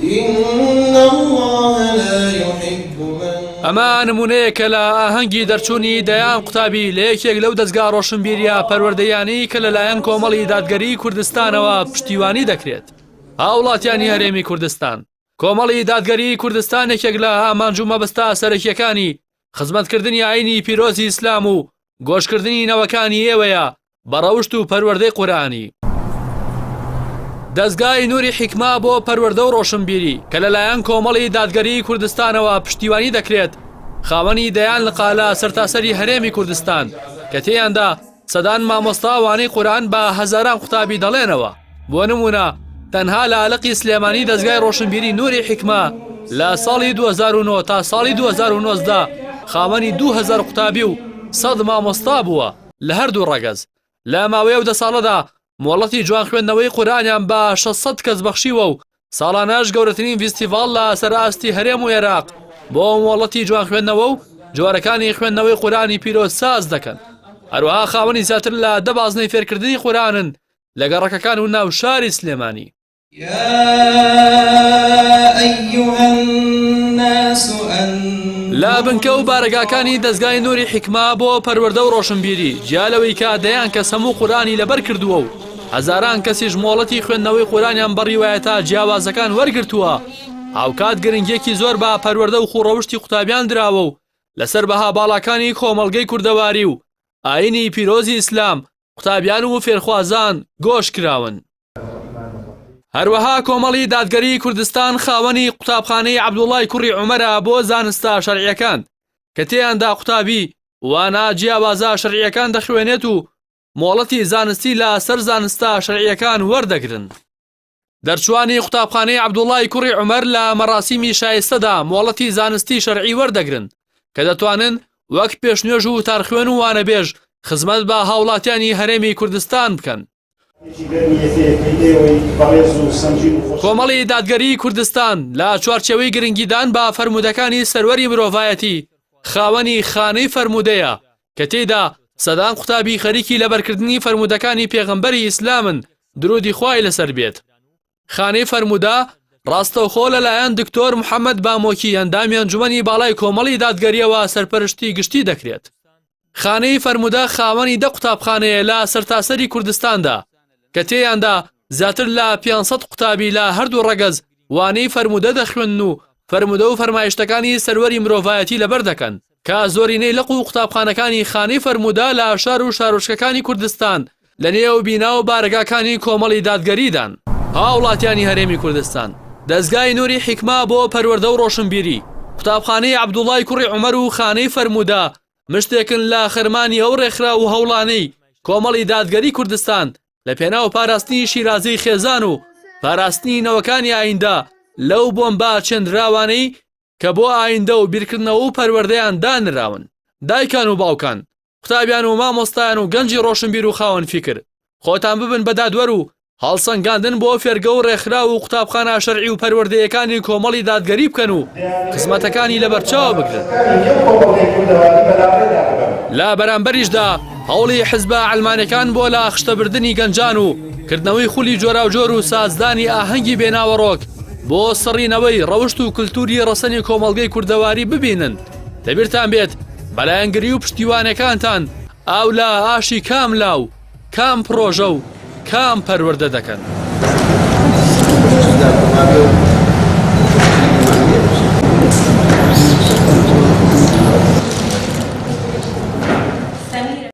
إن الله لا يحب من ئەمە نمونەیەکە لە ئاهەنگی دەرچوونی دەیان قوتابی لە یەکێک لەو دەستگا ڕۆشنبیریە پەروەردەیانی کە لەلایەن کۆمەڵی دادگەری کوردستانەوە پشتیوانی دەکرێت. هاوڵاتیانی هەرێمی کوردستان، کۆمەڵی دادگەری کوردستان یەکێک لە ئامانج و مەبەستە سەرەکیەکانی خزمەتکردنی ئاینی پیرۆزی ئیسلام و گۆشکردنی نەوەکانی ئێوەیە بە ڕەوشت و پەروەردەی قورئانی. دەستگای نووری حیکما بۆ پەروەردە و ڕۆشنبیری کە لەلایەن کۆمەڵی دادگەری کوردستانەوە پشتیوانی دەکرێت، خاوەنی دەیان لە قالە سەرتاسەری هەرێمی کوردستان کە تێیاندا سەدان مامۆستا وانەی قورئان بە هەزاران قوتابی دەڵێنەوە. بۆ نمونە تەنها لە ئالەقی سلێمانی دەستگای ڕۆشنبیری نووری حیکما لە ساڵی 2009 تا ساڵی 2019 خاوەنی 2000 قوتابی و 100 مامۆستا بووە لە هەردوو ڕەگەز. لە ماوەیە و 10 ساڵەدا مۆڵەتی جوان خوێندنەوەی قورئانیان بە 600 کەس بەخشیوە و ساڵانەش گەورەترین فیستیڤاڵ لە سەرئاستی هەرێم و عێراق بۆ مۆڵەتی جوان خوێندنەوە و جۆرەکانی خوێندنەوەی قورئانی پیرۆز ساز دەکەن. هەروەها خاوەنی زیاتر لە 10 بازنەی فێرکردنی قورئانن لە گەڕەکەکان و ناو شاری سلێمانی. لا بنکە و بارەگاکانی دەستگای نووری حیکما بۆ پەروەردە و ڕۆشنبیری جیالەوەی کە دەیان کەس هەموو قورئانی لەبەر کردووە و هەزاران کەسیش مۆڵەتی خوێندنەوەی قورئانیان بەڕیوایەتە جیاوازەکان وەرگرتووە. هاوکات گرنگیەکی زۆر بە پەروەردە و خوڕەوشتی قوتابیان دراوە و لەسەر بەها باڵاکانی کۆمەڵگەی کوردەواری و ئاینی پیرۆزی ئیسلام قوتابیان و فێرخوازان گۆش کراون. هەروەها کۆمەڵی دادگەری کوردستان خاوەنی قوتابخانەی عەبدوڵڵای کوڕی عومەرە بۆ زانستە شەرعیەکان کە تێیاندا قوتابی وانە جیاوازە شەرعیەکان دەخوێنێت و مۆڵەتی زانستی لە سەر زانستە شەرعیەکان وەردەگرن. دەرچوانی قوتابخانەی عەبدوڵڵای کوڕی عومەر لە مەراسیمی شایستەدا مۆڵەتی زانستی شەرعی وەردەگرن کە دەتوانن وەک پێشنوێژ و تارخوێن و وانەبێژ خزمەت بە هاوڵاتیانی هەرێمی کوردستان بکەن. کۆمەڵی دادگەری کوردستان لە چوارچێوەی گرنگیدان بە فەرمودەکانی سەروەری مرۆڤایەتی خاوەنی خانەی فەرمودەیە کە تێیدا سەدان قوتابی خەریکی لەبەرکردنی فەرمودەکانی پێغەمبەری ئیسلامن درودی خوای لەسەر بێت. خانەی فەرمودە ڕاستەوخۆ لەلایەن دکتۆر محەممەد بامۆکی ئەندامی ئەنجومەنی باڵای کۆمەڵی دادگەریەوە سەرپەرشتی گشتی دەکرێت. خانەی فەرمودە خاوەنی 10 قوتابخانەیە لە سەرتاسەری کوردستاندا کە تێیاندا زیاتر لە 500 قوتابی لە هەردوو ڕەگەز وانەی فەرمودە دەخوێن و فەرمودە و فەرمایشتەکانی سەروەری مرۆڤایەتی لەبەر دەکەن کە زۆرینەی لەق و قوتابخانەکانی خانەی فەرمودە لە شار و شارۆچکەکانی کوردستان لە نێو بینا و بارەگاکانی کۆمەڵی دادگەریدان. هاوڵاتیانی هەرێمی کوردستان، دەستگای نووری حیکما بۆ پەروەردە و ڕۆشنبیری قوتابخانەی عەبدوڵڵای کوڕی عومەر و خانەی فەرمودە مشتێکن لە خەرمانی ئەو ڕێکخرا و هەوڵانەی کۆمەڵی دادگەری کوردستان لە پێناو پاراستنی شیرازەی خێزان و پاراستنی نەوەکانی ئایندا لەو بۆمبا چێندراوانەی کە بۆ ئایندا و بیرکردنەوە و پەروەردەیان دانراون. دایکان و باوکان، قوتابیان و مامۆستایان و گەنجی ڕۆشنبیر و خاوەن فیکر، خۆتان ببن بە دادوەر و هەڵسەنگاندن بۆ فێرگە و ڕێکخرا و قوتابخانە شەرعی و پەروەردەیەکانی کۆمەڵی دادگەری بکەن و خزمەتەکانی لەبەرچاو بگرن. لە بەرامبەریشدا هەوڵی حیزبە عەلمانیەکان بۆ لە خشتەبردننی گەنجان و کردنەوەی خولی جۆراوجۆر و سازدانی ئاهەنگی بێناوەڕۆک بۆ سڕینەوەی ڕەوشت و کللتوری ڕەسەنی کۆمەڵگەی کوردەواری ببینن. دەبیرتان بێت بەلایەنگری و پشتیوانەکانتان ئاو لە ئاشی کام لاو کام پرۆژە و کام پەروەردە دەکەن.